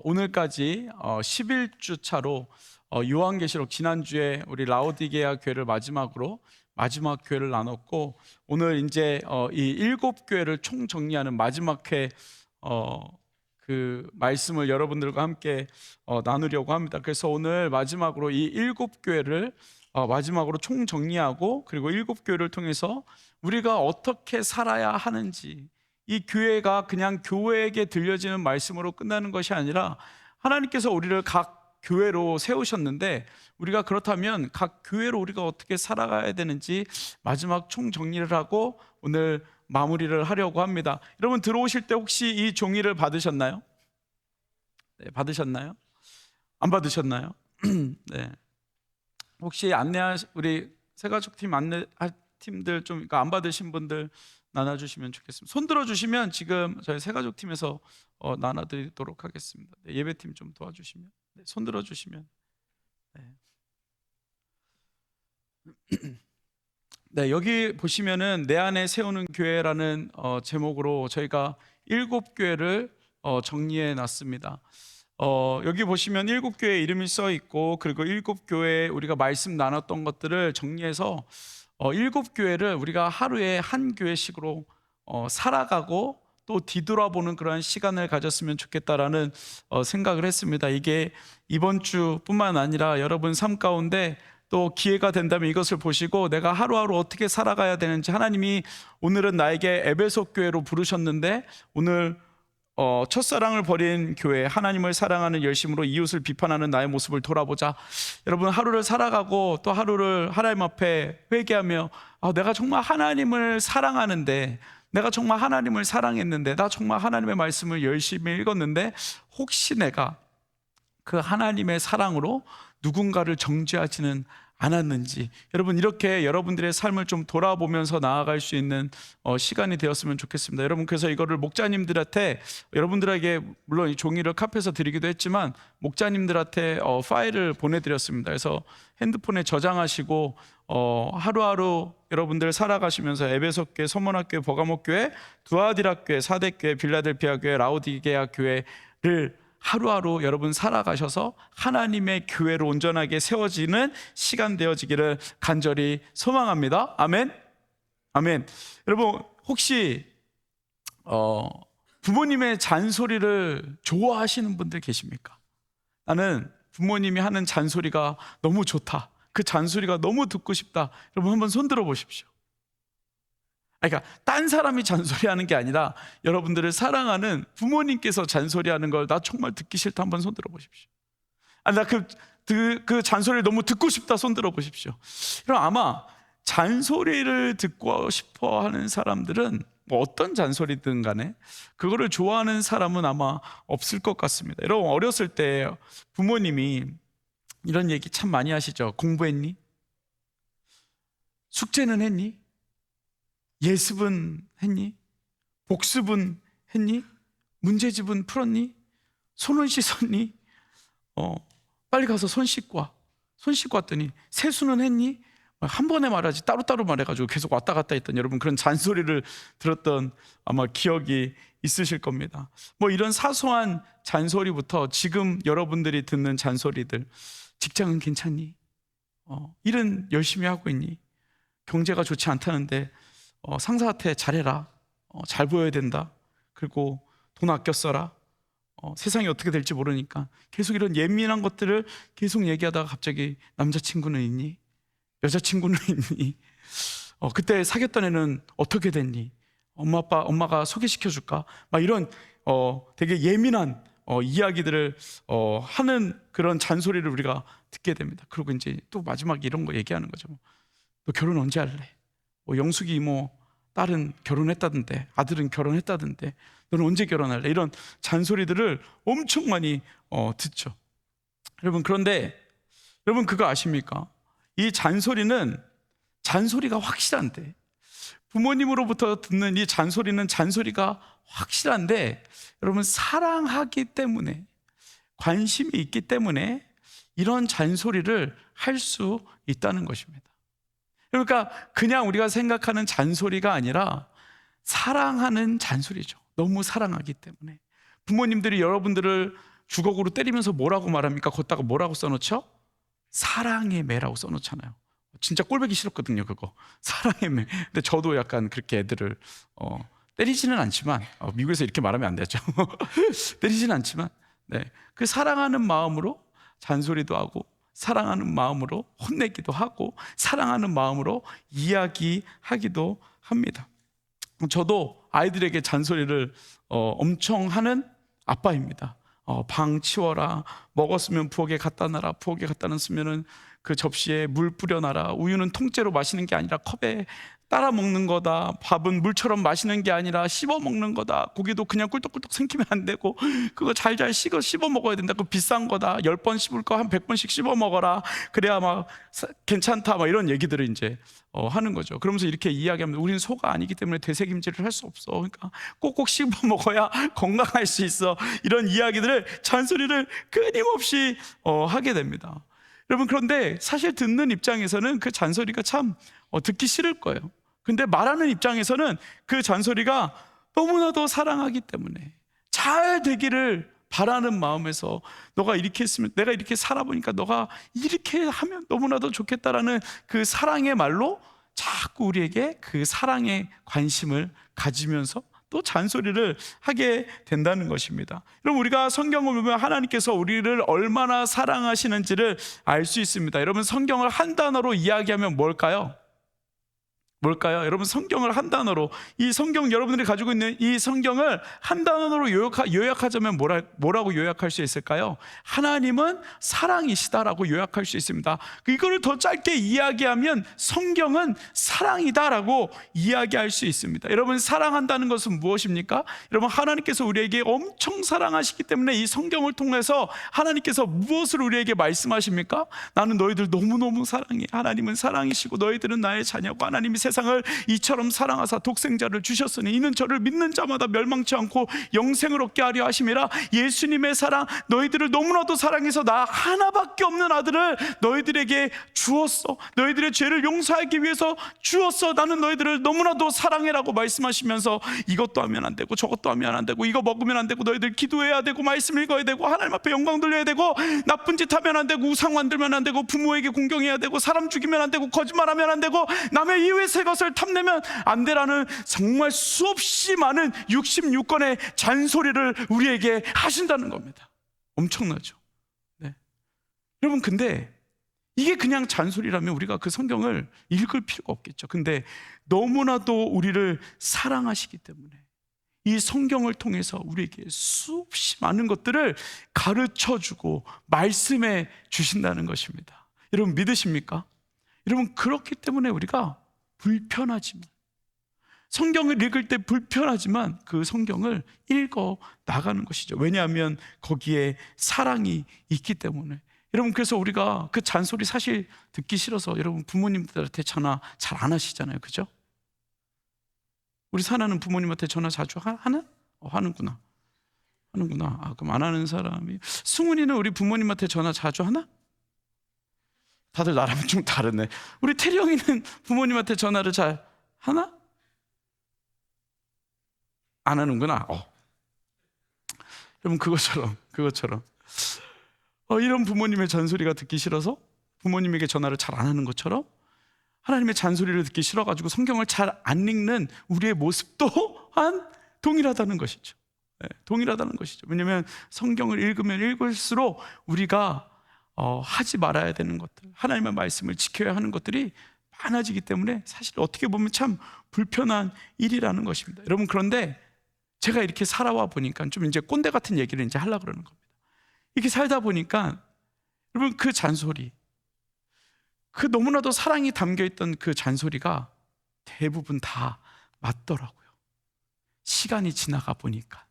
오늘까지 11주 차로 요한계시록 지난주에 우리 라오디게아 교회를 마지막으로 마지막 교회를 나눴고, 오늘 이제 이 7교회를 총정리하는 마지막 회 그 말씀을 여러분들과 함께 나누려고 합니다. 그래서 오늘 마지막으로 이 7교회를 마지막으로 총정리하고, 그리고 7교회를 통해서 우리가 어떻게 살아야 하는지, 이 교회가 그냥 교회에게 들려지는 말씀으로 끝나는 것이 아니라 하나님께서 우리를 각 교회로 세우셨는데, 우리가 그렇다면 각 교회로 우리가 어떻게 살아가야 되는지 마지막 총정리를 하고 오늘 마무리를 하려고 합니다. 여러분, 들어오실 때 혹시 이 종이를 받으셨나요? 네, 받으셨나요? 안 받으셨나요? 네. 혹시 우리 새가족팀 안내팀들 좀 안 받으신 분들 나눠주시면 좋겠습니다. 손 들어주시면 지금 저희 새가족팀에서 나눠드리도록 하겠습니다. 네, 예배팀 좀 도와주시면, 네, 손 들어주시면. 네. 네, 여기 보시면은 내 안에 세우는 교회라는 제목으로 저희가 7교회를 정리해 놨습니다. 여기 보시면 7교회 이름이 써 있고, 그리고 7교회 우리가 말씀 나눴던 것들을 정리해서 7교회를 우리가 하루에 한 교회씩으로 살아가고 또 뒤돌아보는 그러한 시간을 가졌으면 좋겠다라는 생각을 했습니다. 이게 이번 주뿐만 아니라 여러분 삶 가운데 또 기회가 된다면 이것을 보시고 내가 하루하루 어떻게 살아가야 되는지, 하나님이 오늘은 나에게 에베소 교회로 부르셨는데 오늘 첫사랑을 버린 교회, 하나님을 사랑하는 열심으로 이웃을 비판하는 나의 모습을 돌아보자. 여러분, 하루를 살아가고 또 하루를 하나님 앞에 회개하며 내가 정말 하나님을 사랑하는데, 내가 정말 하나님을 사랑했는데, 나 정말 하나님의 말씀을 열심히 읽었는데 혹시 내가 그 하나님의 사랑으로 누군가를 정죄하지는 않았는지, 여러분, 이렇게 여러분들의 삶을 좀 돌아보면서 나아갈 수 있는 시간이 되었으면 좋겠습니다. 여러분, 그래서 이거를 목자님들한테, 여러분들에게 물론 이 종이를 카피해서 드리기도 했지만 목자님들한테 파일을 보내드렸습니다. 그래서 핸드폰에 저장하시고 하루하루 여러분들 살아가시면서 에베소 교회, 서문학교회, 버가모교회, 두아디라교회, 사대교회, 빌라델피아 교회, 라오디게아 교회를 하루하루 여러분 살아가셔서 하나님의 교회로 온전하게 세워지는 시간 되어지기를 간절히 소망합니다. 아멘. 아멘. 여러분, 혹시 부모님의 잔소리를 좋아하시는 분들 계십니까? 나는 부모님이 하는 잔소리가 너무 좋다, 그 잔소리가 너무 듣고 싶다. 여러분, 한번 손 들어 보십시오. 그러니까 딴 사람이 잔소리하는 게 아니라 여러분들을 사랑하는 부모님께서 잔소리하는 걸 나 정말 듣기 싫다, 한번 손 들어 보십시오. 나 그 잔소리를 너무 듣고 싶다, 손 들어 보십시오. 그럼 아마 잔소리를 듣고 싶어 하는 사람들은 뭐 어떤 잔소리든 간에 그거를 좋아하는 사람은 아마 없을 것 같습니다. 여러분, 어렸을 때 부모님이 이런 얘기 참 많이 하시죠. 공부했니? 숙제는 했니? 예습은 했니? 복습은 했니? 문제집은 풀었니? 손은 씻었니? 빨리 가서 손 씻고 와. 손 씻고 왔더니 세수는 했니? 한 번에 말하지 따로따로 말해가지고 계속 왔다 갔다 했던, 여러분, 그런 잔소리를 들었던 아마 기억이 있으실 겁니다. 뭐 이런 사소한 잔소리부터 지금 여러분들이 듣는 잔소리들, 직장은 괜찮니? 일은 열심히 하고 있니? 경제가 좋지 않다는데 상사한테 잘해라, 잘 보여야 된다, 그리고 돈 아껴 써라, 세상이 어떻게 될지 모르니까. 계속 이런 예민한 것들을 계속 얘기하다가 갑자기 남자친구는 있니? 여자친구는 있니? 그때 사귀었던 애는 어떻게 됐니? 엄마가 소개시켜줄까? 막 이런 되게 예민한 이야기들을 하는 그런 잔소리를 우리가 듣게 됩니다. 그리고 이제 또 마지막에 이런 거 얘기하는 거죠. 너 결혼 언제 할래? 영숙이 이모 딸은 결혼했다던데, 아들은 결혼했다던데, 너는 언제 결혼할래? 이런 잔소리들을 엄청 많이 듣죠. 여러분, 그런데 여러분, 그거 아십니까? 이 잔소리가 확실한데, 부모님으로부터 듣는 이 잔소리는 잔소리가 확실한데, 여러분, 사랑하기 때문에, 관심이 있기 때문에 이런 잔소리를 할 수 있다는 것입니다. 그러니까 그냥 우리가 생각하는 잔소리가 아니라 사랑하는 잔소리죠. 너무 사랑하기 때문에. 부모님들이 여러분들을 주걱으로 때리면서 뭐라고 말합니까? 걷다가 뭐라고 써놓죠? 사랑의 매라고 써놓잖아요. 진짜 꼴보기 싫었거든요, 그거. 사랑의 매. 근데 저도 약간 그렇게 애들을 때리지는 않지만, 미국에서 이렇게 말하면 안 되죠. 때리지는 않지만, 네, 그 사랑하는 마음으로 잔소리도 하고, 사랑하는 마음으로 혼내기도 하고, 사랑하는 마음으로 이야기하기도 합니다. 저도 아이들에게 잔소리를 엄청 하는 아빠입니다. 방 치워라, 먹었으면 부엌에 갖다 놔라, 부엌에 갖다 놨으면은 그 접시에 물 뿌려놔라, 우유는 통째로 마시는 게 아니라 컵에 따라 먹는 거다, 밥은 물처럼 마시는 게 아니라 씹어 먹는 거다, 고기도 그냥 꿀떡꿀떡 삼키면 안 되고 그거 잘잘 씹어 먹어야 된다, 그거 비싼 거다, 10번 씹을 거 한 100번씩 씹어 먹어라, 그래야 막 괜찮다, 막 이런 얘기들을 이제 하는 거죠. 그러면서 이렇게 이야기하면 우리는 소가 아니기 때문에 되새김질을 할 수 없어, 그러니까 꼭꼭 씹어 먹어야 건강할 수 있어, 이런 이야기들을, 잔소리를 끊임없이 하게 됩니다. 여러분, 그런데 사실 듣는 입장에서는 그 잔소리가 참 듣기 싫을 거예요. 근데 말하는 입장에서는 그 잔소리가 너무나도 사랑하기 때문에, 잘 되기를 바라는 마음에서, 너가 이렇게 했으면, 내가 이렇게 살아보니까 너가 이렇게 하면 너무나도 좋겠다라는 그 사랑의 말로 자꾸 우리에게 그 사랑의 관심을 가지면서 또 잔소리를 하게 된다는 것입니다. 여러분, 우리가 성경을 보면 하나님께서 우리를 얼마나 사랑하시는지를 알 수 있습니다. 여러분, 성경을 한 단어로 이야기하면 뭘까요? 여러분, 성경을 한 단어로, 이 성경, 여러분들이 가지고 있는 이 성경을 한 단어로 요약하자면 뭐라고 요약할 수 있을까요? 하나님은 사랑이시다라고 요약할 수 있습니다. 이거를 더 짧게 이야기하면 성경은 사랑이다라고 이야기할 수 있습니다. 여러분, 사랑한다는 것은 무엇입니까? 여러분, 하나님께서 우리에게 엄청 사랑하시기 때문에 이 성경을 통해서 하나님께서 무엇을 우리에게 말씀하십니까? 나는 너희들 너무너무 사랑해. 하나님은 사랑이시고 너희들은 나의 자녀고, 하나님이 세상을 이처럼 사랑하사 독생자를 주셨으니 이는 저를 믿는 자마다 멸망치 않고 영생을 얻게 하려 하심이라. 예수님의 사랑, 너희들을 너무나도 사랑해서 나 하나밖에 없는 아들을 너희들에게 주었어. 너희들의 죄를 용서하기 위해서 주었어. 나는 너희들을 너무나도 사랑해라고 말씀하시면서 이것도 하면 안 되고 저것도 하면 안 되고 이거 먹으면 안 되고 너희들 기도해야 되고 말씀 읽어야 되고 하나님 앞에 영광 돌려야 되고 나쁜 짓 하면 안 되고 우상 만들면 안 되고 부모에게 공경해야 되고 사람 죽이면 안 되고 거짓말하면 안 되고 남의 이유의 새 것을 탐내면 안 되라는 정말 수없이 많은 66건의 잔소리를 우리에게 하신다는 겁니다. 엄청나죠? 네. 여러분, 근데 이게 그냥 잔소리라면 우리가 그 성경을 읽을 필요가 없겠죠. 근데 너무나도 우리를 사랑하시기 때문에 이 성경을 통해서 우리에게 수없이 많은 것들을 가르쳐주고 말씀해 주신다는 것입니다. 여러분, 믿으십니까? 여러분, 그렇기 때문에 우리가 불편하지만, 성경을 읽을 때 불편하지만 그 성경을 읽어 나가는 것이죠. 왜냐하면 거기에 사랑이 있기 때문에. 여러분, 그래서 우리가 그 잔소리 사실 듣기 싫어서 여러분 부모님들한테 전화 잘 안 하시잖아요, 그죠? 우리 사나는 부모님한테 전화 자주 하나? 하는구나. 그럼 안 하는 사람이, 승훈이는 우리 부모님한테 전화 자주 하나? 다들 나랑 좀 다르네. 우리 태리 형이는 부모님한테 전화를 잘 하나? 안 하는구나. 여러분, 그것처럼 이런 부모님의 잔소리가 듣기 싫어서 부모님에게 전화를 잘 안 하는 것처럼 하나님의 잔소리를 듣기 싫어가지고 성경을 잘 안 읽는 우리의 모습 또한 동일하다는 것이죠. 네, 동일하다는 것이죠. 왜냐하면 성경을 읽으면 읽을수록 우리가 하지 말아야 되는 것들, 하나님의 말씀을 지켜야 하는 것들이 많아지기 때문에 사실 어떻게 보면 참 불편한 일이라는 것입니다. 여러분, 그런데 제가 이렇게 살아와 보니까 좀 이제 꼰대 같은 얘기를 이제 하려고 그러는 겁니다. 이렇게 살다 보니까 여러분, 그 잔소리, 그 너무나도 사랑이 담겨있던 그 잔소리가 대부분 다 맞더라고요. 시간이 지나가 보니까,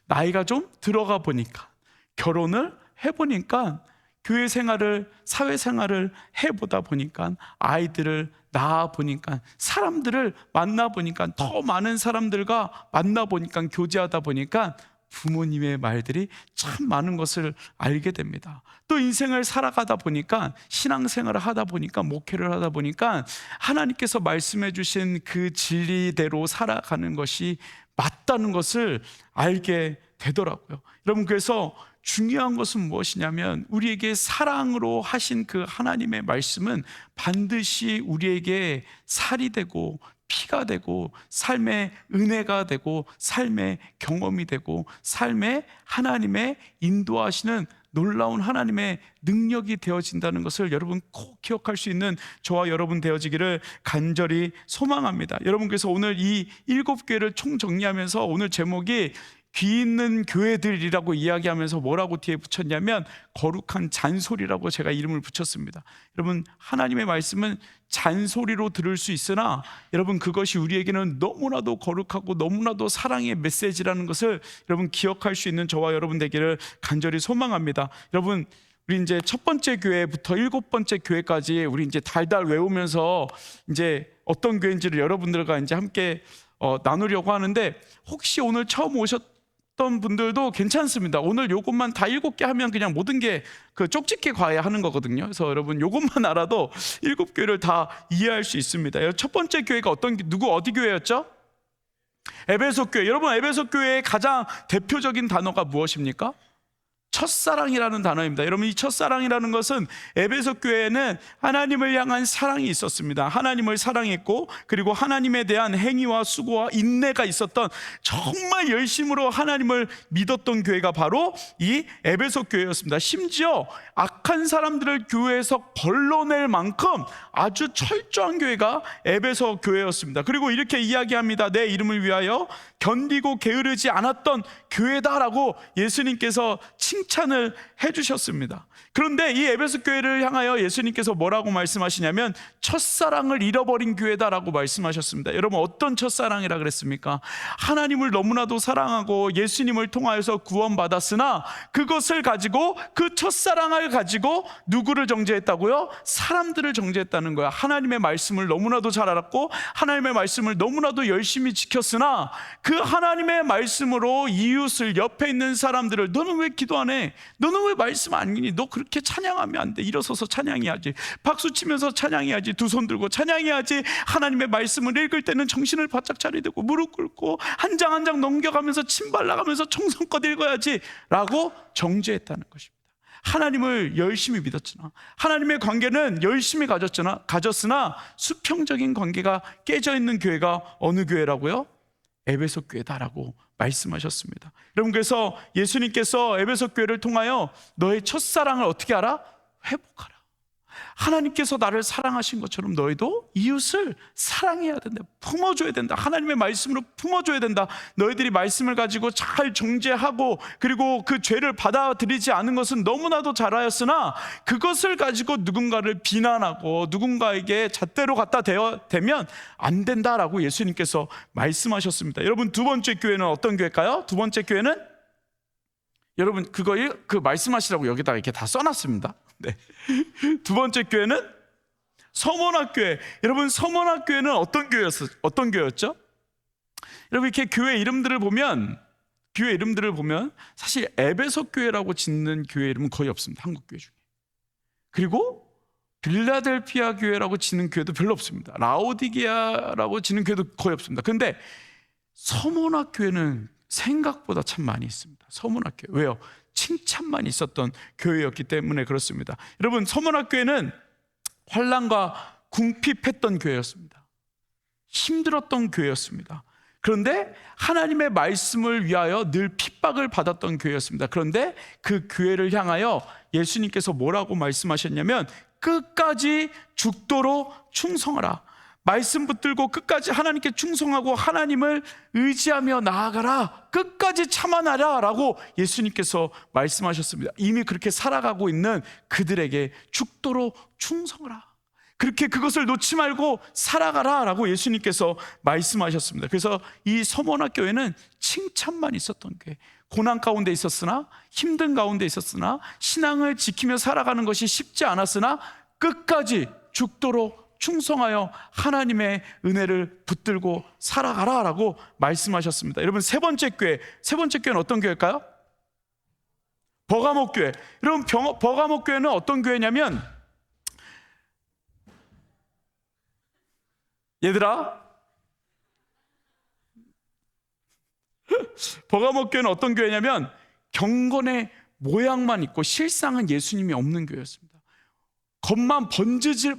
나이가 좀 들어가 보니까, 결혼을 해보니까, 교회 생활을, 사회 생활을 해보다 보니까, 아이들을 낳아 보니까, 사람들을 만나 보니까, 더 많은 사람들과 만나 보니까, 교제하다 보니까 부모님의 말들이 참 많은 것을 알게 됩니다. 또 인생을 살아가다 보니까, 신앙생활을 하다 보니까, 목회를 하다 보니까 하나님께서 말씀해 주신 그 진리대로 살아가는 것이 맞다는 것을 알게 되더라고요. 여러분, 그래서 중요한 것은 무엇이냐면 우리에게 사랑으로 하신 그 하나님의 말씀은 반드시 우리에게 살이 되고 피가 되고 삶의 은혜가 되고 삶의 경험이 되고 삶의 하나님의 인도하시는 놀라운 하나님의 능력이 되어진다는 것을 여러분 꼭 기억할 수 있는 저와 여러분 되어지기를 간절히 소망합니다. 여러분께서 오늘 이 7교회를 총정리하면서 오늘 제목이 귀 있는 교회들이라고 이야기하면서 뭐라고 뒤에 붙였냐면 거룩한 잔소리라고 제가 이름을 붙였습니다. 여러분, 하나님의 말씀은 잔소리로 들을 수 있으나 여러분, 그것이 우리에게는 너무나도 거룩하고 너무나도 사랑의 메시지라는 것을 여러분 기억할 수 있는 저와 여러분 되기를 간절히 소망합니다. 여러분, 우리 이제 첫 번째 교회부터 7번째 교회까지 우리 이제 달달 외우면서 이제 어떤 교회인지를 여러분들과 이제 함께 나누려고 하는데, 혹시 오늘 처음 오셨던 분들도 괜찮습니다. 오늘 요것만 다 7개 하면 그냥 모든 게 그 쪽집게 과외하는 거거든요. 그래서 여러분 요것만 알아도 7교회를 다 이해할 수 있습니다. 첫 번째 교회가 어디 교회였죠? 에베소 교회. 여러분, 에베소 교회의 가장 대표적인 단어가 무엇입니까? 첫사랑이라는 단어입니다. 여러분, 이 첫사랑이라는 것은 에베소 교회에는 하나님을 향한 사랑이 있었습니다. 하나님을 사랑했고, 그리고 하나님에 대한 행위와 수고와 인내가 있었던, 정말 열심으로 하나님을 믿었던 교회가 바로 이 에베소 교회였습니다. 심지어 악한 사람들을 교회에서 걸러낼 만큼 아주 철저한 교회가 에베소 교회였습니다. 그리고 이렇게 이야기합니다. 내 이름을 위하여 견디고 게으르지 않았던 교회다라고 예수님께서 칭찬을 해주셨습니다. 그런데 이 에베소 교회를 향하여 예수님께서 뭐라고 말씀하시냐면 첫사랑을 잃어버린 교회다라고 말씀하셨습니다. 여러분, 어떤 첫사랑이라 그랬습니까? 하나님을 너무나도 사랑하고 예수님을 통하여서 구원받았으나 그것을 가지고, 그 첫사랑을 가지고 누구를 정죄했다고요? 사람들을 정죄했다는 거야. 하나님의 말씀을 너무나도 잘 알았고 하나님의 말씀을 너무나도 열심히 지켰으나 그 하나님의 말씀으로 이웃을, 옆에 있는 사람들을, 너는 왜 기도 안 해? 너는 왜 말씀 안 읽니? 너 그렇게 찬양하면 안 돼. 일어서서 찬양해야지. 박수 치면서 찬양해야지. 두 손 들고 찬양해야지. 하나님의 말씀을 읽을 때는 정신을 바짝 차리게 되고 무릎 꿇고 한 장 한 장 넘겨가면서 침 발라가면서 청성껏 읽어야지 라고 정죄했다는 것입니다. 하나님을 열심히 믿었잖아. 하나님의 관계는 열심히 가졌으나 수평적인 관계가 깨져 있는 교회가 어느 교회라고요? 에베소 교회다라고 말씀하셨습니다. 여러분, 그래서 예수님께서 에베소 교회를 통하여 너의 첫사랑을 어떻게 하라? 회복하라. 하나님께서 나를 사랑하신 것처럼 너희도 이웃을 사랑해야 된다. 품어줘야 된다. 하나님의 말씀으로 품어줘야 된다. 너희들이 말씀을 가지고 잘 정죄하고 그리고 그 죄를 받아들이지 않은 것은 너무나도 잘하였으나 그것을 가지고 누군가를 비난하고 누군가에게 잣대로 갖다 대면 안 된다라고 예수님께서 말씀하셨습니다. 여러분, 두 번째 교회는 어떤 교회일까요? 두 번째 교회는, 여러분, 그 말씀하시라고 여기다가 이렇게 다 써놨습니다. 네. 두 번째 교회는 서문학교회. 여러분, 서문학교회는 어떤 교회였죠? 여러분, 이렇게 교회 이름들을 보면 사실 에베소 교회라고 짓는 교회 이름은 거의 없습니다. 한국 교회 중에. 그리고 빌라델피아 교회라고 짓는 교회도 별로 없습니다. 라오디게아라고 짓는 교회도 거의 없습니다. 그런데 서문학교회는 생각보다 참 많이 있습니다. 서문학교회. 왜요? 칭찬만 있었던 교회였기 때문에 그렇습니다. 여러분, 서문학교회는 환난과 궁핍했던 교회였습니다. 힘들었던 교회였습니다. 그런데 하나님의 말씀을 위하여 늘 핍박을 받았던 교회였습니다. 그런데 그 교회를 향하여 예수님께서 뭐라고 말씀하셨냐면 끝까지 죽도록 충성하라. 말씀 붙들고 끝까지 하나님께 충성하고 하나님을 의지하며 나아가라. 끝까지 참아나라 라고 예수님께서 말씀하셨습니다. 이미 그렇게 살아가고 있는 그들에게 죽도록 충성하라. 그렇게 그것을 놓지 말고 살아가라 라고 예수님께서 말씀하셨습니다. 그래서 이 서문학교회는 칭찬만 있었던 교회, 고난 가운데 있었으나, 힘든 가운데 있었으나, 신앙을 지키며 살아가는 것이 쉽지 않았으나 끝까지 죽도록 충성하여 하나님의 은혜를 붙들고 살아가라 라고 말씀하셨습니다. 여러분, 세 번째 교회는 어떤 교회일까요? 버가모 교회. 여러분, 버가모 교회는 어떤 교회냐면, 얘들아, 버가모 교회는 어떤 교회냐면 경건의 모양만 있고 실상은 예수님이 없는 교회였습니다. 겉만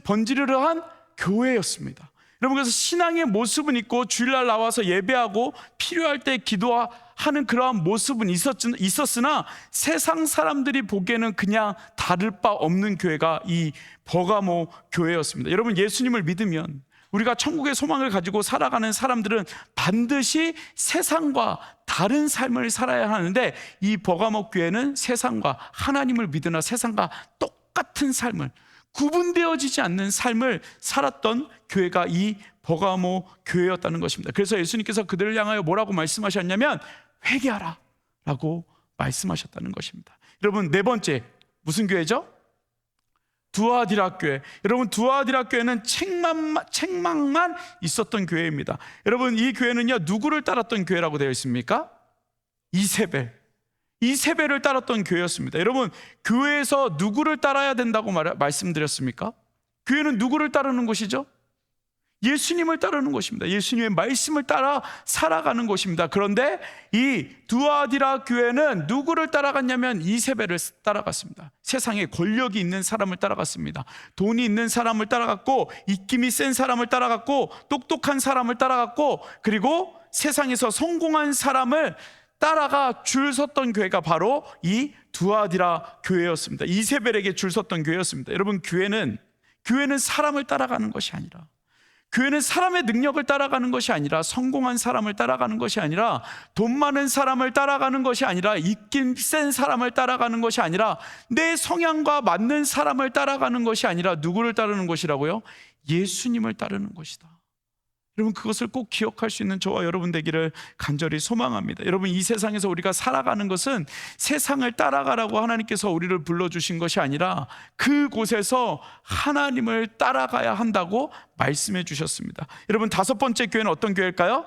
번지르르한 교회였습니다. 여러분, 그래서 신앙의 모습은 있고 주일날 나와서 예배하고 필요할 때 기도하는 그러한 모습은 있었으나 세상 사람들이 보기에는 그냥 다를 바 없는 교회가 이 버가모 교회였습니다. 여러분, 예수님을 믿으면 우리가 천국의 소망을 가지고 살아가는 사람들은 반드시 세상과 다른 삶을 살아야 하는데, 이 버가모 교회는 세상과, 하나님을 믿으나 세상과 똑같은 삶을, 구분되어지지 않는 삶을 살았던 교회가 이 버가모 교회였다는 것입니다. 그래서 예수님께서 그들을 향하여 뭐라고 말씀하셨냐면 회개하라 라고 말씀하셨다는 것입니다. 여러분, 네 번째 무슨 교회죠? 두아디라 교회. 여러분, 두아디라 교회는 책망만 있었던 교회입니다. 여러분, 이 교회는요, 누구를 따랐던 교회라고 되어 있습니까? 이세벨을 따랐던 교회였습니다. 여러분, 교회에서 누구를 따라야 된다고 말씀드렸습니까? 교회는 누구를 따르는 곳이죠? 예수님을 따르는 것입니다. 예수님의 말씀을 따라 살아가는 것입니다. 그런데 이 두아디라 교회는 누구를 따라갔냐면 이세벨을 따라갔습니다. 세상에 권력이 있는 사람을 따라갔습니다. 돈이 있는 사람을 따라갔고, 입김이 센 사람을 따라갔고, 똑똑한 사람을 따라갔고, 그리고 세상에서 성공한 사람을 따라가 줄 섰던 교회가 바로 이 두아디라 교회였습니다. 이세벨에게 줄 섰던 교회였습니다. 여러분, 교회는 사람을 따라가는 것이 아니라, 교회는 사람의 능력을 따라가는 것이 아니라, 성공한 사람을 따라가는 것이 아니라, 돈 많은 사람을 따라가는 것이 아니라, 입김 센 사람을 따라가는 것이 아니라, 내 성향과 맞는 사람을 따라가는 것이 아니라 누구를 따르는 것이라고요? 예수님을 따르는 것이다. 여러분, 그것을 꼭 기억할 수 있는 저와 여러분 되기를 간절히 소망합니다. 여러분, 이 세상에서 우리가 살아가는 것은 세상을 따라가라고 하나님께서 우리를 불러주신 것이 아니라 그곳에서 하나님을 따라가야 한다고 말씀해 주셨습니다. 여러분, 다섯 번째 교회는 어떤 교회일까요?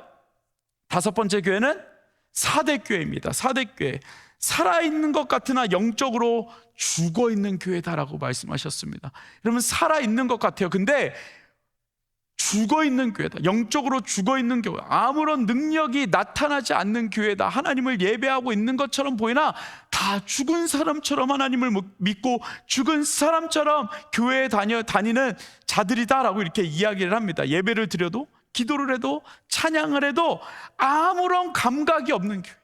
다섯 번째 교회는 사대교회입니다. 사대교회. 살아있는 것 같으나 영적으로 죽어있는 교회다라고 말씀하셨습니다. 여러분, 살아있는 것 같아요. 근데 죽어있는 교회다. 영적으로 죽어있는 교회, 아무런 능력이 나타나지 않는 교회다. 하나님을 예배하고 있는 것처럼 보이나 다 죽은 사람처럼 하나님을 믿고 죽은 사람처럼 교회에 다니는 자들이다라고 이렇게 이야기를 합니다. 예배를 드려도, 기도를 해도, 찬양을 해도 아무런 감각이 없는 교회,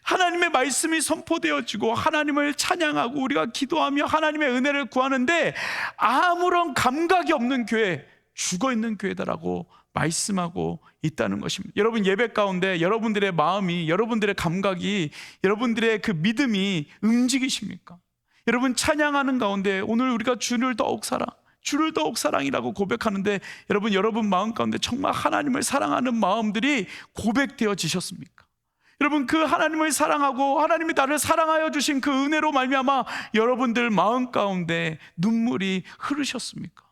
하나님의 말씀이 선포되어지고 하나님을 찬양하고 우리가 기도하며 하나님의 은혜를 구하는데 아무런 감각이 없는 교회, 죽어있는 교회다라고 말씀하고 있다는 것입니다. 여러분, 예배 가운데 여러분들의 마음이, 여러분들의 감각이, 여러분들의 그 믿음이 움직이십니까? 여러분, 찬양하는 가운데 오늘 우리가 주를 더욱 사랑이라고 고백하는데 여러분 마음 가운데 정말 하나님을 사랑하는 마음들이 고백되어지셨습니까? 여러분, 그 하나님을 사랑하고 하나님이 나를 사랑하여 주신 그 은혜로 말미암아 여러분들 마음 가운데 눈물이 흐르셨습니까?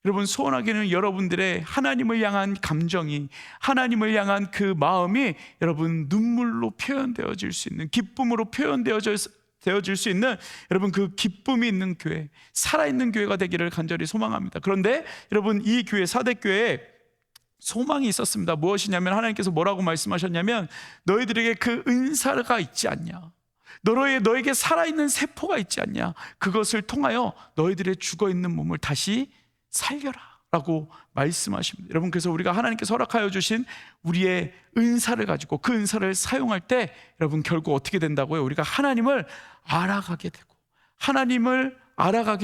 여러분, 소원하기는 여러분들의 하나님을 향한 감정이, 하나님을 향한 그 마음이 여러분 눈물로 표현되어질 수 있는, 기쁨으로 표현되어질 수 있는 여러분 그 기쁨이 있는 교회, 살아있는 교회가 되기를 간절히 소망합니다. 그런데 여러분, 이 교회, 사대교회에 소망이 있었습니다. 무엇이냐면 하나님께서 뭐라고 말씀하셨냐면 너희들에게 그 은사가 있지 않냐, 너에게 살아있는 세포가 있지 않냐, 그것을 통하여 너희들의 죽어있는 몸을 다시 살려라 라고 말씀하십니다. 여러분, 그래서 우리가 하나님께서 허락하여 주신 우리의 은사를 가지고 그 은사를 사용할 때 여러분 결국 어떻게 된다고요? 우리가 하나님을 알아가게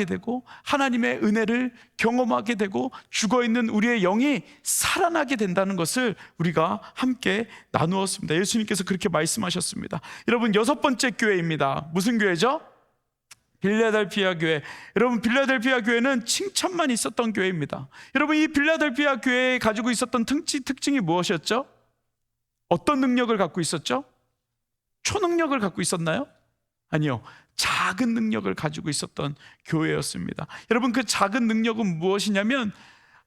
되고 하나님의 은혜를 경험하게 되고 죽어있는 우리의 영이 살아나게 된다는 것을 우리가 함께 나누었습니다. 예수님께서 그렇게 말씀하셨습니다. 여러분, 여섯 번째 교회입니다. 무슨 교회죠? 빌라델피아 교회. 여러분, 빌라델피아 교회는 칭찬만 있었던 교회입니다. 여러분, 이 빌라델피아 교회에 가지고 있었던 특징이 무엇이었죠? 어떤 능력을 갖고 있었죠? 초능력을 갖고 있었나요? 아니요, 작은 능력을 가지고 있었던 교회였습니다. 여러분, 그 작은 능력은 무엇이냐면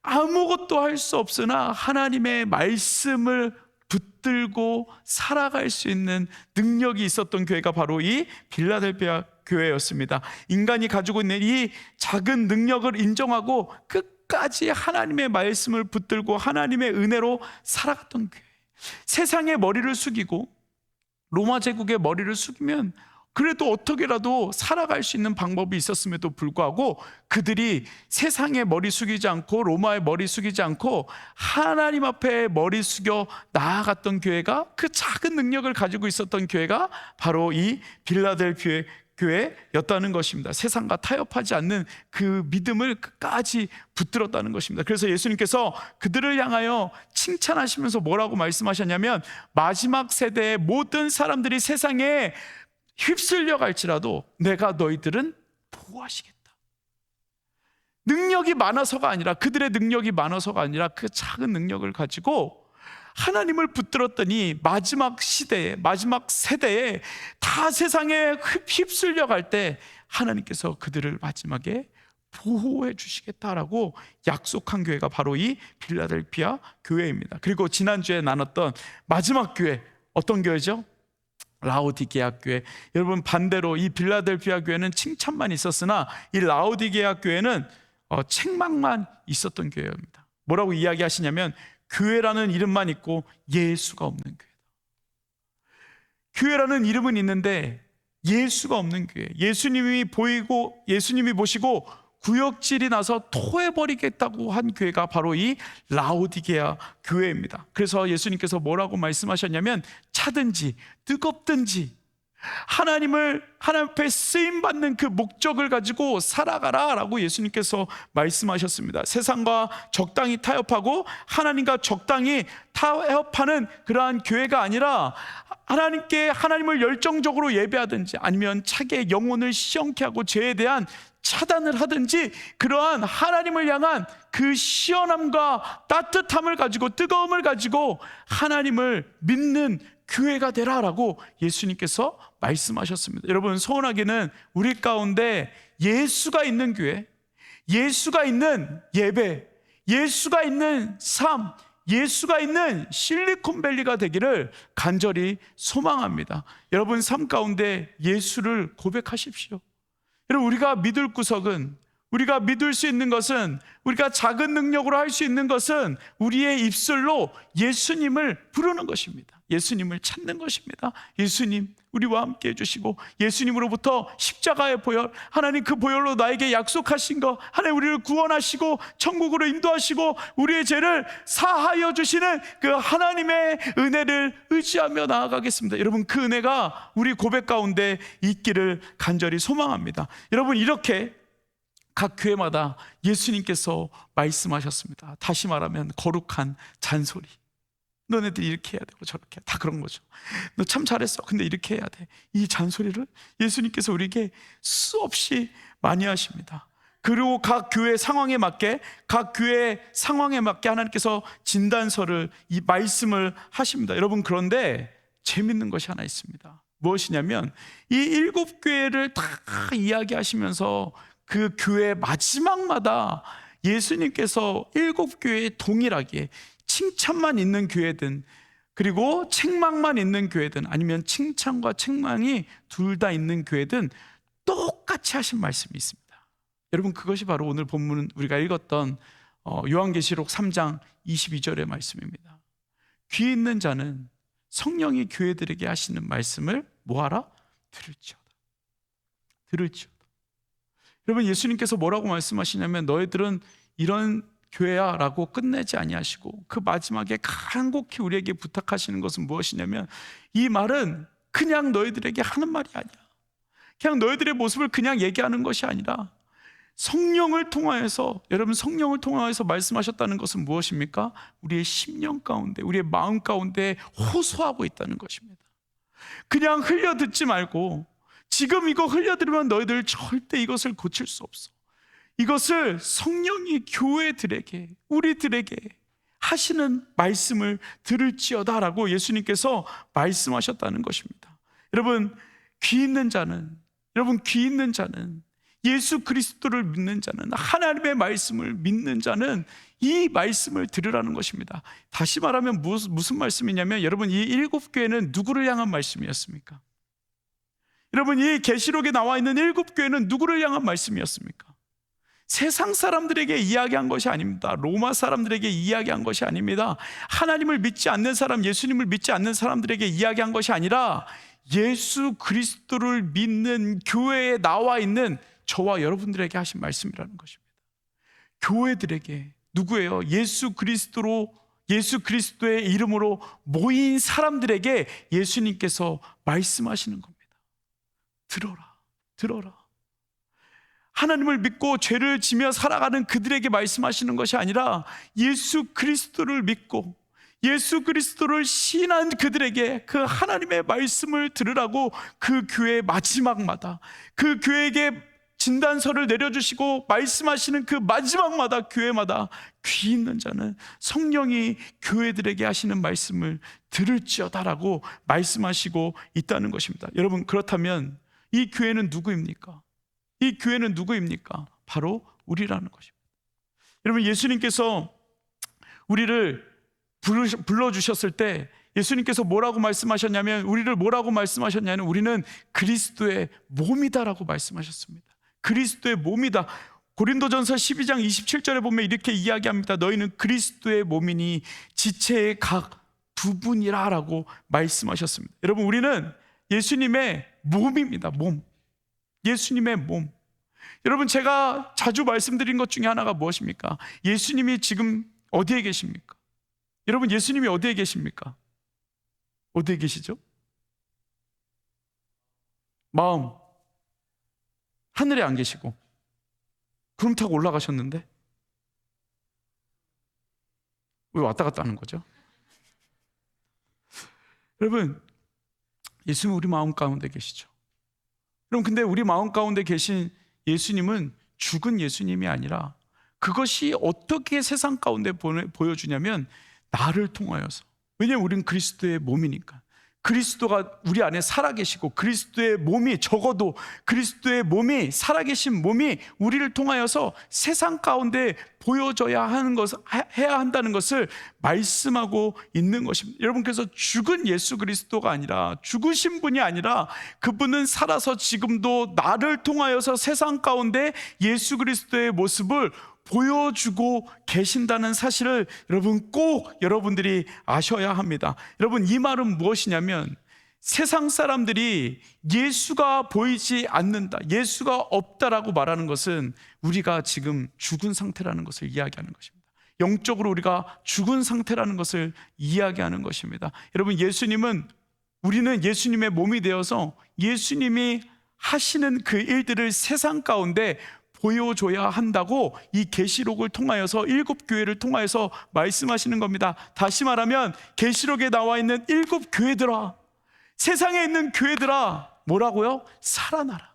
아무것도 할 수 없으나 하나님의 말씀을 붙들고 살아갈 수 있는 능력이 있었던 교회가 바로 이 빌라델피아 교회였습니다. 인간이 가지고 있는 이 작은 능력을 인정하고 끝까지 하나님의 말씀을 붙들고 하나님의 은혜로 살아갔던 교회. 세상의 머리를 숙이고 로마 제국의 머리를 숙이면 그래도 어떻게라도 살아갈 수 있는 방법이 있었음에도 불구하고 그들이 세상에 머리 숙이지 않고 로마에 머리 숙이지 않고 하나님 앞에 머리 숙여 나아갔던 교회가, 그 작은 능력을 가지고 있었던 교회가 바로 이 빌라델피아 교회였다는 것입니다. 세상과 타협하지 않는 그 믿음을 끝까지 붙들었다는 것입니다. 그래서 예수님께서 그들을 향하여 칭찬하시면서 뭐라고 말씀하셨냐면, 마지막 세대의 모든 사람들이 세상에 휩쓸려 갈지라도 내가 너희들은 보호하시겠다. 능력이 많아서가 아니라, 그들의 능력이 많아서가 아니라 그 작은 능력을 가지고 하나님을 붙들었더니 마지막 시대에, 마지막 세대에 다 세상에 휩쓸려 갈 때 하나님께서 그들을 마지막에 보호해 주시겠다라고 약속한 교회가 바로 이 빌라델피아 교회입니다. 그리고 지난주에 나눴던 마지막 교회, 어떤 교회죠? 라오디게아 교회. 여러분, 반대로 이 빌라델피아 교회는 칭찬만 있었으나 이 라오디게아 교회는 책망만 있었던 교회입니다. 뭐라고 이야기하시냐면, 교회라는 이름만 있고 예수가 없는 교회다. 교회라는 이름은 있는데 예수가 없는 교회. 예수님이 보시고 구역질이 나서 토해버리겠다고 한 교회가 바로 이 라오디게아 교회입니다. 그래서 예수님께서 뭐라고 말씀하셨냐면, 차든지 뜨겁든지 하나님 앞에 쓰임받는 그 목적을 가지고 살아가라 라고 예수님께서 말씀하셨습니다. 세상과 적당히 타협하고 하나님과 적당히 타협하는 그러한 교회가 아니라, 하나님을 열정적으로 예배하든지 아니면 차게 영혼을 시원케 하고 죄에 대한 차단을 하든지, 그러한 하나님을 향한 그 시원함과 따뜻함을 가지고, 뜨거움을 가지고 하나님을 믿는 교회가 되라라고 예수님께서 말씀하셨습니다. 여러분, 소원하기는 우리 가운데 예수가 있는 교회, 예수가 있는 예배, 예수가 있는 삶, 예수가 있는 실리콘밸리가 되기를 간절히 소망합니다. 여러분 삶 가운데 예수를 고백하십시오. 여러분, 우리가 믿을 구석은, 우리가 믿을 수 있는 것은, 우리가 작은 능력으로 할 수 있는 것은 우리의 입술로 예수님을 부르는 것입니다. 예수님을 찾는 것입니다. 예수님 우리와 함께 해주시고, 예수님으로부터 십자가의 보혈, 하나님 그 보혈로 나에게 약속하신 것, 하나님 우리를 구원하시고 천국으로 인도하시고 우리의 죄를 사하여 주시는 그 하나님의 은혜를 의지하며 나아가겠습니다. 여러분, 그 은혜가 우리 고백 가운데 있기를 간절히 소망합니다. 여러분, 이렇게 각 교회마다 예수님께서 말씀하셨습니다. 다시 말하면 거룩한 잔소리. 너네들이 이렇게 해야 되고 저렇게, 다 그런 거죠. 너 참 잘했어, 근데 이렇게 해야 돼. 이 잔소리를 예수님께서 우리에게 수없이 많이 하십니다. 그리고 각 교회 상황에 맞게, 각 교회 상황에 맞게 하나님께서 진단서를, 이 말씀을 하십니다. 여러분, 그런데 재밌는 것이 하나 있습니다. 무엇이냐면, 이 7교회를 다 이야기하시면서 그 교회 마지막마다 예수님께서 7교회에 동일하게 칭찬만 있는 교회든, 그리고 책망만 있는 교회든, 아니면 칭찬과 책망이 둘 다 있는 교회든 똑같이 하신 말씀이 있습니다. 여러분, 그것이 바로 오늘 본문 우리가 읽었던 요한계시록 3장 22절의 말씀입니다. 귀 있는 자는 성령이 교회들에게 하시는 말씀을 뭐하라? 들을지어다. 여러분, 예수님께서 뭐라고 말씀하시냐면, 너희들은 이런 교회야 라고 끝내지 아니하시고, 그 마지막에 간곡히 우리에게 부탁하시는 것은 무엇이냐면, 이 말은 그냥 너희들에게 하는 말이 아니야. 그냥 너희들의 모습을 그냥 얘기하는 것이 아니라 성령을 통하여서, 여러분, 성령을 통하여서 말씀하셨다는 것은 무엇입니까? 우리의 심령 가운데, 우리의 마음 가운데 호소하고 있다는 것입니다. 그냥 흘려듣지 말고, 지금 이거 흘려들으면 너희들 절대 이것을 고칠 수 없어. 이것을 성령이 교회들에게, 우리들에게 하시는 말씀을 들을지어다 라고 예수님께서 말씀하셨다는 것입니다. 여러분, 귀 있는 자는 예수 그리스도를 믿는 자는, 하나님의 말씀을 믿는 자는 이 말씀을 들으라는 것입니다. 다시 말하면 무슨 말씀이냐면, 여러분, 이 7교회는 누구를 향한 말씀이었습니까? 여러분, 이 계시록에 나와 있는 7교회는 누구를 향한 말씀이었습니까? 세상 사람들에게 이야기한 것이 아닙니다. 로마 사람들에게 이야기한 것이 아닙니다. 하나님을 믿지 않는 사람, 예수님을 믿지 않는 사람들에게 이야기한 것이 아니라 예수 그리스도를 믿는 교회에 나와 있는 저와 여러분들에게 하신 말씀이라는 것입니다. 교회들에게, 누구예요? 예수 그리스도의 이름으로 모인 사람들에게 예수님께서 말씀하시는 겁니다. 들어라. 하나님을 믿고 죄를 지며 살아가는 그들에게 말씀하시는 것이 아니라 예수 그리스도를 믿고 예수 그리스도를 신한 그들에게 그 하나님의 말씀을 들으라고 그 교회 마지막마다, 그 교회에게 진단서를 내려주시고 말씀하시는 그 마지막마다, 교회마다 귀 있는 자는 성령이 교회들에게 하시는 말씀을 들을지어다라고 말씀하시고 있다는 것입니다. 여러분, 그렇다면 이 교회는 누구입니까? 이 교회는 누구입니까? 바로 우리라는 것입니다. 여러분, 예수님께서 우리를 불러주셨을 때 예수님께서 뭐라고 말씀하셨냐면, 우리는 그리스도의 몸이다라고 말씀하셨습니다. 그리스도의 몸이다. 고린도전서 12장 27절에 보면 이렇게 이야기합니다. 너희는 그리스도의 몸이니 지체의 각 부분이라 라고 말씀하셨습니다. 여러분, 우리는 예수님의 몸입니다. 예수님의 몸. 여러분, 제가 자주 말씀드린 것 중에 하나가 무엇입니까? 예수님이 지금 어디에 계십니까? 여러분, 예수님이 어디에 계십니까? 어디에 계시죠? 마음. 하늘에 안 계시고 구름 타고 올라가셨는데 왜 왔다 갔다 하는 거죠? 여러분, 예수님은 우리 마음 가운데 계시죠. 여러분, 근데 우리 마음 가운데 계신 예수님은 죽은 예수님이 아니라, 그것이 어떻게 세상 가운데 보여주냐면 나를 통하여서. 왜냐하면 우리는 그리스도의 몸이니까. 그리스도가 우리 안에 살아계시고, 그리스도의 몸이, 적어도 그리스도의 몸이, 살아계신 몸이 우리를 통하여서 세상 가운데 보여져야 하는 것을, 해야 한다는 것을 말씀하고 있는 것입니다. 여러분, 그래서 죽은 예수 그리스도가 아니라, 죽으신 분이 아니라, 그분은 살아서 지금도 나를 통하여서 세상 가운데 예수 그리스도의 모습을 보여주고 계신다는 사실을 여러분, 꼭 여러분들이 아셔야 합니다. 여러분, 이 말은 무엇이냐면, 세상 사람들이 예수가 보이지 않는다, 예수가 없다라고 말하는 것은 우리가 지금 죽은 상태라는 것을 이야기하는 것입니다. 영적으로 우리가 죽은 상태라는 것을 이야기하는 것입니다. 여러분, 우리는 예수님의 몸이 되어서 예수님이 하시는 그 일들을 세상 가운데 보여줘야 한다고 이 계시록을 통하여서, 7교회를 통하여서 말씀하시는 겁니다. 다시 말하면 계시록에 나와 있는 7교회들아, 세상에 있는 교회들아, 뭐라고요? 살아나라.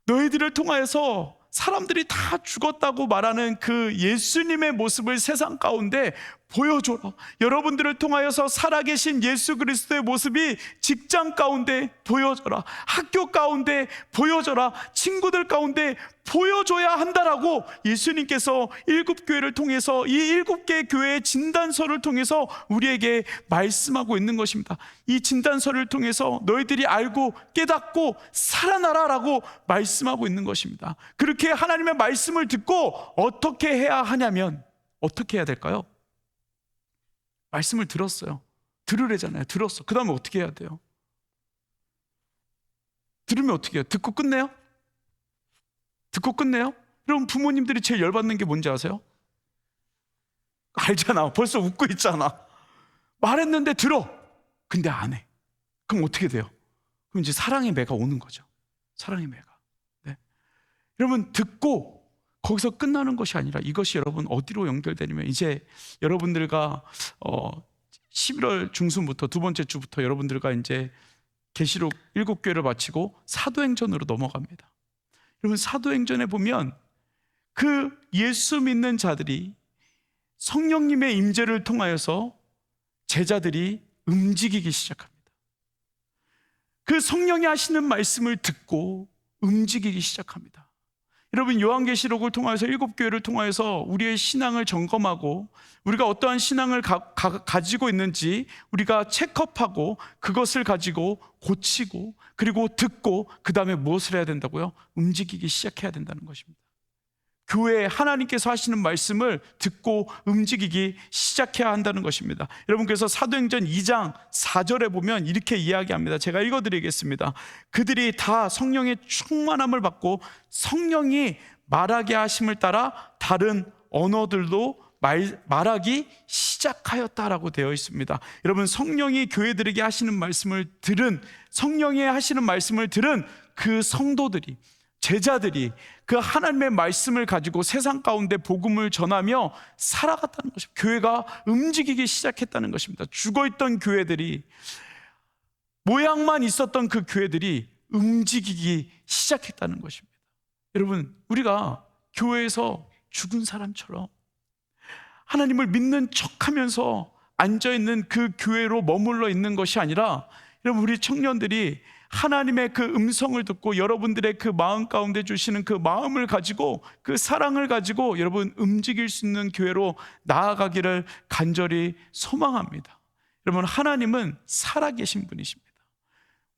너희들을 통하여서 사람들이 다 죽었다고 말하는 그 예수님의 모습을 세상 가운데 보여줘라. 여러분들을 통하여서 살아계신 예수 그리스도의 모습이 직장 가운데 보여져라. 학교 가운데 보여져라. 친구들 가운데 보여줘야 한다라고 예수님께서 7교회를 통해서, 이 7개 교회의 진단서를 통해서 우리에게 말씀하고 있는 것입니다. 이 진단서를 통해서 너희들이 알고 깨닫고 살아나라라고 말씀하고 있는 것입니다. 그렇게 하나님의 말씀을 듣고 어떻게 해야 하냐면, 어떻게 해야 될까요? 말씀을 들었어요. 들으래잖아요. 들었어. 그 다음에 어떻게 해야 돼요? 들으면 어떻게 해요? 듣고 끝내요? 여러분, 부모님들이 제일 열받는 게 뭔지 아세요? 알잖아. 벌써 웃고 있잖아. 말했는데 들어. 근데 안 해. 그럼 어떻게 돼요? 그럼 이제 사랑의 매가 오는 거죠. 사랑의 매가. 네. 여러분, 듣고 거기서 끝나는 것이 아니라, 이것이 여러분 어디로 연결되냐면, 이제 여러분들과 11월 중순부터, 두 번째 주부터 여러분들과 이제 계시록 7교회를 마치고 사도행전으로 넘어갑니다. 여러분, 사도행전에 보면 그 예수 믿는 자들이 성령님의 임재를 통하여서 제자들이 움직이기 시작합니다. 그 성령이 하시는 말씀을 듣고 움직이기 시작합니다. 여러분, 요한계시록을 통해서 7교회를 통해서 우리의 신앙을 점검하고, 우리가 어떠한 신앙을 가지고 있는지 우리가 체크업하고, 그것을 가지고 고치고, 그리고 듣고, 그 다음에 무엇을 해야 된다고요? 움직이기 시작해야 된다는 것입니다. 교회 하나님께서 하시는 말씀을 듣고 움직이기 시작해야 한다는 것입니다. 여러분, 그래서 사도행전 2장 4절에 보면 이렇게 이야기합니다. 제가 읽어드리겠습니다. 그들이 다 성령의 충만함을 받고 성령이 말하게 하심을 따라 다른 언어들도 말하기 시작하였다라고 되어 있습니다. 여러분, 성령이 교회들에게 하시는 말씀을 들은, 성령이 하시는 말씀을 들은 그 성도들이, 제자들이 그 하나님의 말씀을 가지고 세상 가운데 복음을 전하며 살아갔다는 것입니다. 교회가 움직이기 시작했다는 것입니다. 죽어있던 교회들이, 모양만 있었던 그 교회들이 움직이기 시작했다는 것입니다. 여러분, 우리가 교회에서 죽은 사람처럼 하나님을 믿는 척하면서 앉아있는 그 교회로 머물러 있는 것이 아니라, 여러분, 우리 청년들이 하나님의 그 음성을 듣고 여러분들의 그 마음 가운데 주시는 그 마음을 가지고, 그 사랑을 가지고 여러분 움직일 수 있는 교회로 나아가기를 간절히 소망합니다. 여러분, 하나님은 살아계신 분이십니다.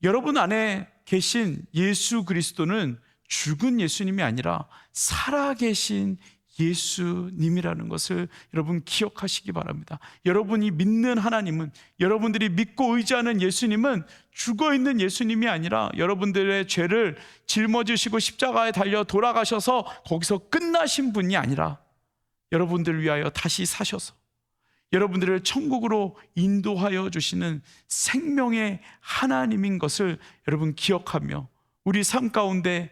여러분 안에 계신 예수 그리스도는 죽은 예수님이 아니라 살아계신 예수님이라는 것을 여러분 기억하시기 바랍니다. 여러분이 믿는 하나님은, 여러분들이 믿고 의지하는 예수님은 죽어있는 예수님이 아니라 여러분들의 죄를 짊어지시고 십자가에 달려 돌아가셔서 거기서 끝나신 분이 아니라 여러분들을 위하여 다시 사셔서 여러분들을 천국으로 인도하여 주시는 생명의 하나님인 것을 여러분 기억하며 우리 삶 가운데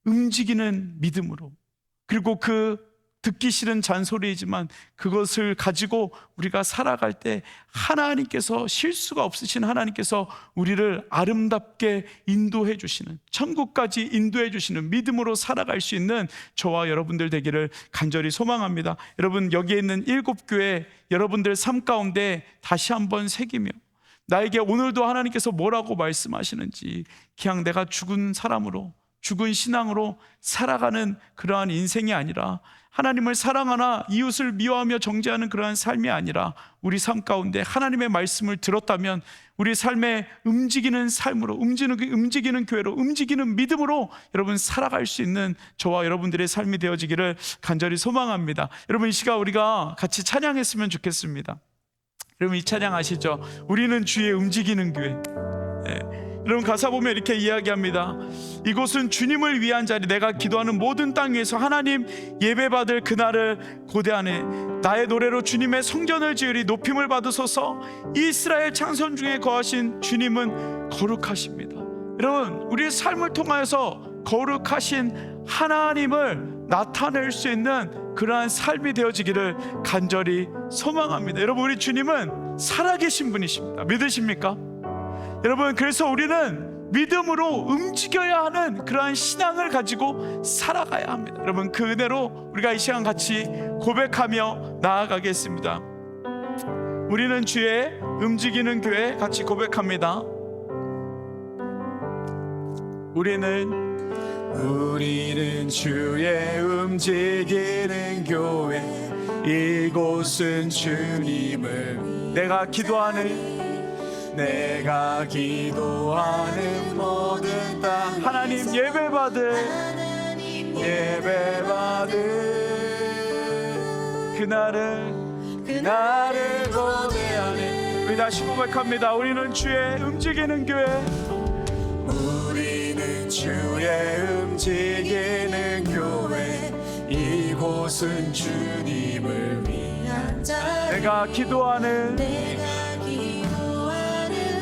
움직이는 믿음으로, 그리고 그 듣기 싫은 잔소리이지만 그것을 가지고 우리가 살아갈 때 하나님께서, 실수가 없으신 하나님께서 우리를 아름답게 인도해 주시는, 천국까지 인도해 주시는 믿음으로 살아갈 수 있는 저와 여러분들 되기를 간절히 소망합니다. 여러분, 여기에 있는 7교회 여러분들 삶 가운데 다시 한번 새기며, 나에게 오늘도 하나님께서 뭐라고 말씀하시는지, 그냥 내가 죽은 사람으로, 죽은 신앙으로 살아가는 그러한 인생이 아니라, 하나님을 사랑하나 이웃을 미워하며 정죄하는 그러한 삶이 아니라, 우리 삶 가운데 하나님의 말씀을 들었다면 우리 삶에 움직이는 삶으로, 움직이는 교회로, 움직이는 믿음으로 여러분 살아갈 수 있는 저와 여러분들의 삶이 되어지기를 간절히 소망합니다. 여러분, 이 시간 우리가 같이 찬양했으면 좋겠습니다. 여러분, 이 찬양 아시죠? 우리는 주의 움직이는 교회. 여러분, 가사 보면 이렇게 이야기합니다. 이곳은 주님을 위한 자리, 내가 기도하는 모든 땅 위에서 하나님 예배받을 그날을 고대하네. 나의 노래로 주님의 성전을 지으리. 높임을 받으소서. 이스라엘 창선 중에 거하신 주님은 거룩하십니다. 여러분, 우리의 삶을 통하여서 거룩하신 하나님을 나타낼 수 있는 그러한 삶이 되어지기를 간절히 소망합니다. 여러분, 우리 주님은 살아계신 분이십니다. 믿으십니까? 여러분, 그래서 우리는 믿음으로 움직여야 하는 그러한 신앙을 가지고 살아가야 합니다. 여러분, 그 은혜로 우리가 이 시간 같이 고백하며 나아가겠습니다. 우리는 주의 움직이는 교회, 같이 고백합니다. 우리는 주의 움직이는 교회, 이곳은 주님을, 내가 기도하는 모든 땅, 하나님 예배받을 그날을 고대하네. 우리 다시 고백합니다. 우리는 주의 움직이는 교회, 우리는 주의 움직이는 교회, 이곳은 주님을 위한 자리, 내가 기도하는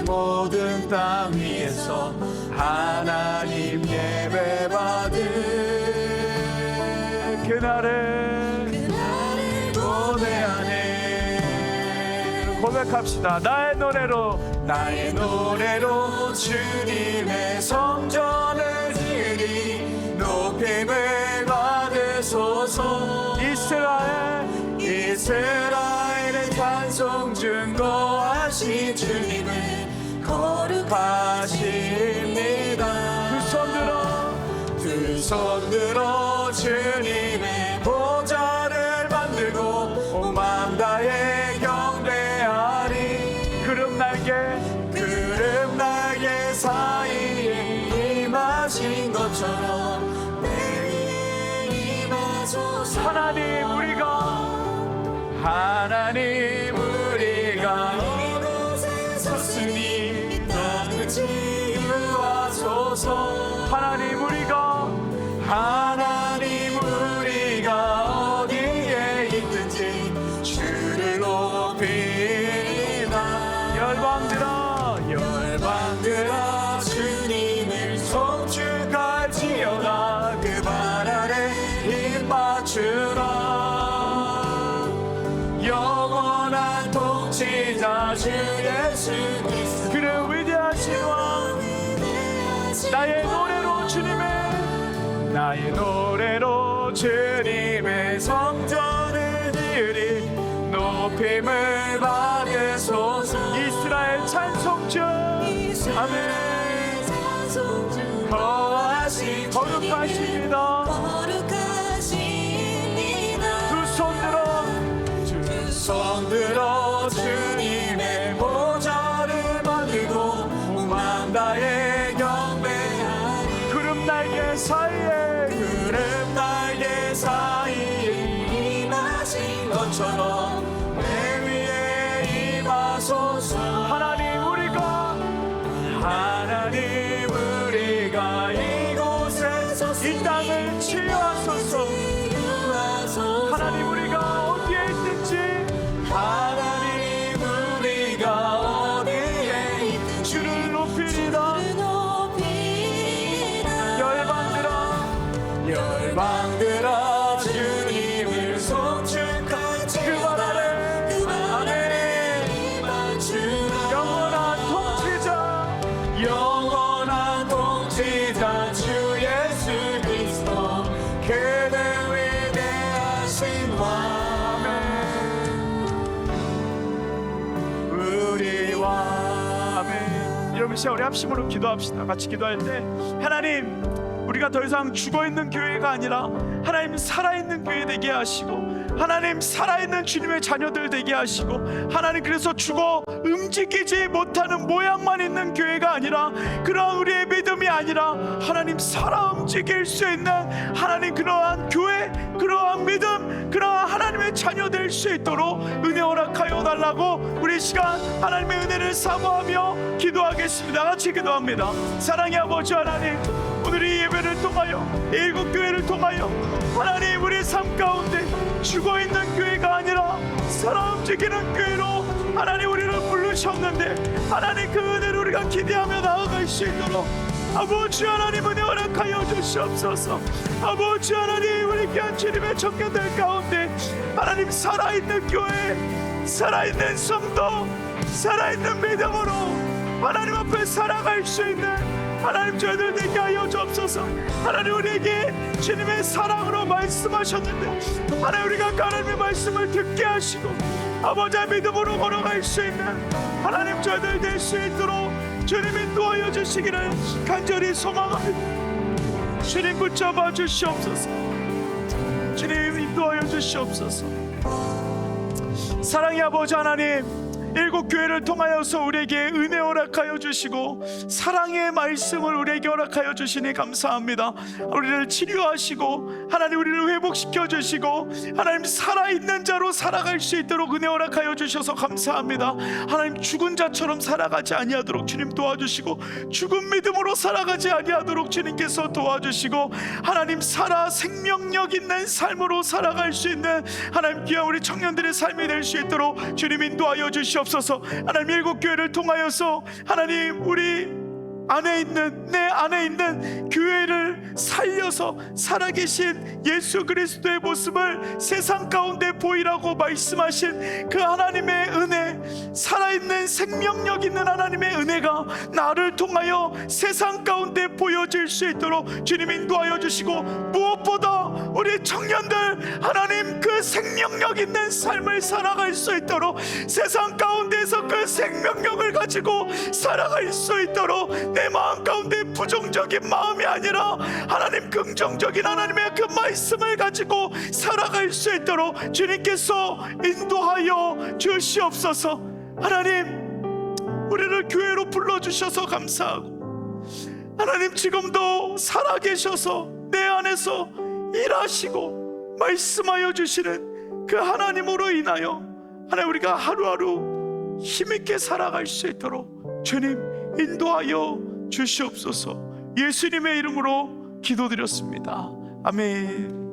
모든 땅 위에서 하나님 예배받을 그날을 고대하네. 고백합시다. 나의 노래로 주님의 성전을 지으리. 높임을 받으소서. 이스라엘의 찬송 증거하신 주님을 거룩하십니다. 두 손 들어 주님의 보좌를 만들고 온 마음 다해 경배하리. 구름 날개 사이에 임하신 것처럼 내 위에 하나님 우리가 이곳에 섰으니 땅을 치유하소서. 하나님 우리가 어디에 있든지 주를 높이리라. 열방들아 주님을 송축할지어다. 그 발 아래 힘 맞추라. 영원한 통치자 주 예수 그리스도 그를 위대하신 왕. 나의 노래로 주님의 성전을 지으리. 높임을 받으소서. 이스라엘 찬송주. 아멘. 거룩하십니다. 두 손 들어 주님의 보좌를 만들고 온 다해 경배하리. 구름 날개 사이에 임하신 것처럼 내 위에 임하소서. 하나님 우리가 이곳에 이 땅을 치유하소서. 하나님 우리가 어디에 있든지 주를 높이리라. 열방들아 주님을 송축하지. 그 발 아래 영원한 통치자 주 예수 그리스도 그는 위대하신 왕. 우리와 아멘. 여러분 시간 우리 합심으로 기도합시다. 같이 기도할 때 하나님 우리가 더 이상 죽어있는 교회가 아니라 하나님 살아있는 교회 되게 하시고, 하나님 살아있는 주님의 자녀들 되게 하시고, 하나님 그래서 죽어 움직이지 못하는 모양만 있는 교회가 아니라, 그러한 우리의 믿음이 아니라 하나님 살아 움직일 수 있는 하나님 그러한 교회, 그러한 믿음, 그러한 하나님의 자녀 될 수 있도록 은혜 허락하여 달라고 우리 시간 하나님의 은혜를 사모하며 기도하겠습니다. 같이 기도합니다. 사랑의 아버지 하나님, 오늘 이 예배를 통하여 일곱 교회를 통하여 하나님 우리의 삶 가운데 죽어있는 교회가 아니라 살아 움직이는 교회로 하나님 우리를 부르셨는데, 하나님 그 은혜를 우리가 기대하며 나아갈 수 있도록 아버지 하나님 은혜 허락하여 주시옵소서. 아버지 하나님 우리 귀한 주님의 청년들 가운데 하나님 살아있는 교회, 살아있는 성도, 살아있는 믿음으로 하나님 앞에 살아갈 수 있는 하나님 저희들 되게 하여 주옵소서. 하나님 우리에게 주님의 사랑으로 말씀하셨는데 하나님 우리가 하나님의 말씀을 듣게 하시고 아버지의 믿음으로 걸어갈 수 있는 하나님 저희들 될 수 있도록 주님 인도하여 주시기를 간절히 소망합니다. 주님 붙잡아 주시옵소서. 주님 인도하여 주시옵소서. 사랑의 아버지 하나님, 일곱 교회를 통하여서 우리에게 은혜 허락하여 주시고 사랑의 말씀을 우리에게 허락하여 주시니 감사합니다. 우리를 치료하시고 하나님 우리를 회복시켜 주시고 하나님 살아있는 자로 살아갈 수 있도록 은혜 허락하여 주셔서 감사합니다. 하나님 죽은 자처럼 살아가지 아니하도록 주님 도와주시고, 죽은 믿음으로 살아가지 아니하도록 주님께서 도와주시고, 하나님 살아 생명력 있는 삶으로 살아갈 수 있는 하나님 귀한 우리 청년들의 삶이 될 수 있도록 주님 인도하여 주시옵소서. 하나님 일곱 교회를 통하여서 하나님 우리 안에 있는, 내 안에 있는 교회를 살려서 살아계신 예수 그리스도의 모습을 세상 가운데 보이라고 말씀하신 그 하나님의 은혜, 살아있는 생명력 있는 하나님의 은혜가 나를 통하여 세상 가운데 보여질 수 있도록 주님 인도하여 주시고, 무엇보다 우리 청년들 하나님 그 생명력 있는 삶을 살아갈 수 있도록, 세상 가운데서 그 생명력을 가지고 살아갈 수 있도록 내 마음 가운데 부정적인 마음이 아니라 하나님 긍정적인 하나님의 그 말씀을 가지고 살아갈 수 있도록 주님께서 인도하여 주시옵소서. 하나님 우리를 교회로 불러주셔서 감사하고, 하나님 지금도 살아계셔서 내 안에서 일하시고 말씀하여 주시는 그 하나님으로 인하여 하나님 우리가 하루하루 힘있게 살아갈 수 있도록 주님 인도하여 주시옵소서. 예수님의 이름으로 기도드렸습니다. 아멘.